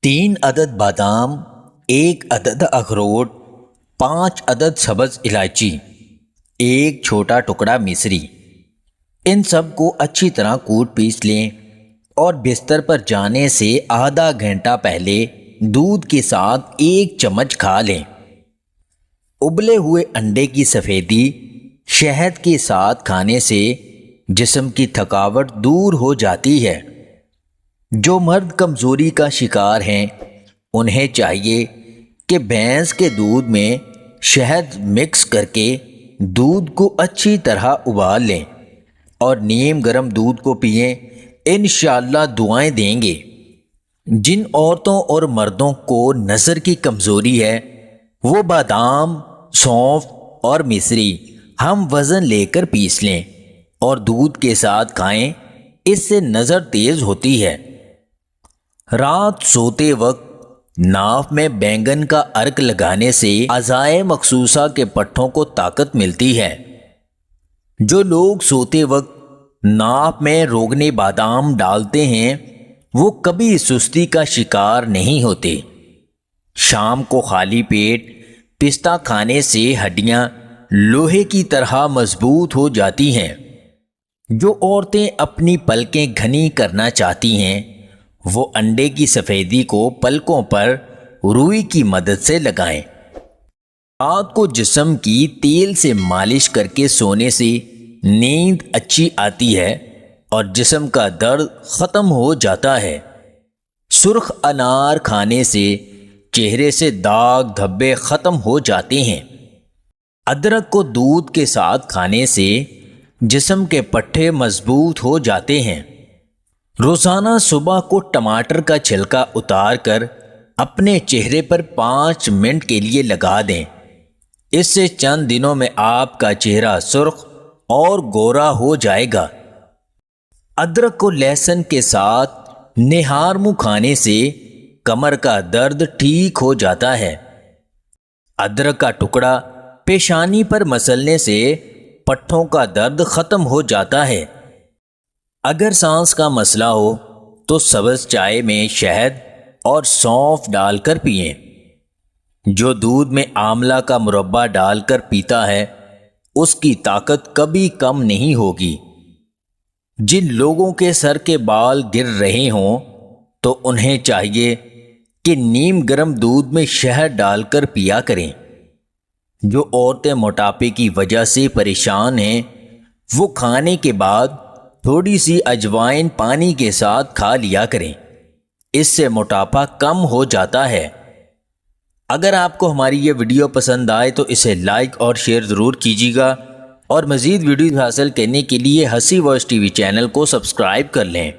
3 عدد بادام، 1 عدد اخروٹ، 5 عدد سبز الائچی، 1 چھوٹا ٹکڑا مصری۔ ان سب کو اچھی طرح کوٹ پیس لیں اور بستر پر جانے سے آدھا گھنٹہ پہلے دودھ کے ساتھ 1 چمچ کھا لیں۔ ابلے ہوئے انڈے کی سفیدی شہد کے ساتھ کھانے سے جسم کی تھکاوٹ دور ہو جاتی ہے۔ جو مرد کمزوری کا شکار ہیں انہیں چاہیے کہ بھینس کے دودھ میں شہد مکس کر کے دودھ کو اچھی طرح ابال لیں اور نیم گرم دودھ کو پئیں، انشاءاللہ دعائیں دیں گے۔ جن عورتوں اور مردوں کو نظر کی کمزوری ہے وہ بادام، سونف اور مصری ہم وزن لے کر پیس لیں اور دودھ کے ساتھ کھائیں، اس سے نظر تیز ہوتی ہے۔ رات سوتے وقت ناف میں بینگن کا ارک لگانے سے اعضائے مخصوصہ کے پٹھوں کو طاقت ملتی ہے۔ جو لوگ سوتے وقت ناف میں روغن بادام ڈالتے ہیں وہ کبھی سستی کا شکار نہیں ہوتے۔ شام کو خالی پیٹ پستہ کھانے سے ہڈیاں لوہے کی طرح مضبوط ہو جاتی ہیں۔ جو عورتیں اپنی پلکیں گھنی کرنا چاہتی ہیں وہ انڈے کی سفیدی کو پلکوں پر روئی کی مدد سے لگائیں۔ رات کو جسم کی تیل سے مالش کر کے سونے سے نیند اچھی آتی ہے اور جسم کا درد ختم ہو جاتا ہے۔ سرخ انار کھانے سے چہرے سے داغ دھبے ختم ہو جاتے ہیں۔ ادرک کو دودھ کے ساتھ کھانے سے جسم کے پٹھے مضبوط ہو جاتے ہیں۔ روزانہ صبح کو ٹماٹر کا چھلکا اتار کر اپنے چہرے پر 5 منٹ کے لیے لگا دیں، اس سے چند دنوں میں آپ کا چہرہ سرخ اور گورا ہو جائے گا۔ ادرک کو لہسن کے ساتھ نہار منہ کھانے سے کمر کا درد ٹھیک ہو جاتا ہے۔ ادرک کا ٹکڑا پیشانی پر مسلنے سے پٹھوں کا درد ختم ہو جاتا ہے۔ اگر سانس کا مسئلہ ہو تو سبز چائے میں شہد اور سونف ڈال کر پئیں۔ جو دودھ میں آملہ کا مربع ڈال کر پیتا ہے اس کی طاقت کبھی کم نہیں ہوگی۔ جن لوگوں کے سر کے بال گر رہے ہوں تو انہیں چاہیے کہ نیم گرم دودھ میں شہد ڈال کر پیا کریں۔ جو عورتیں موٹاپے کی وجہ سے پریشان ہیں وہ کھانے کے بعد تھوڑی سی اجوائن پانی کے ساتھ کھا لیا کریں، اس سے موٹاپا کم ہو جاتا ہے۔ اگر آپ کو ہماری یہ ویڈیو پسند آئے تو اسے لائک اور شیئر ضرور کیجیے گا اور مزید ویڈیوز حاصل کرنے کے لیے ہنسی وائس ٹی وی چینل کو سبسکرائب کر لیں۔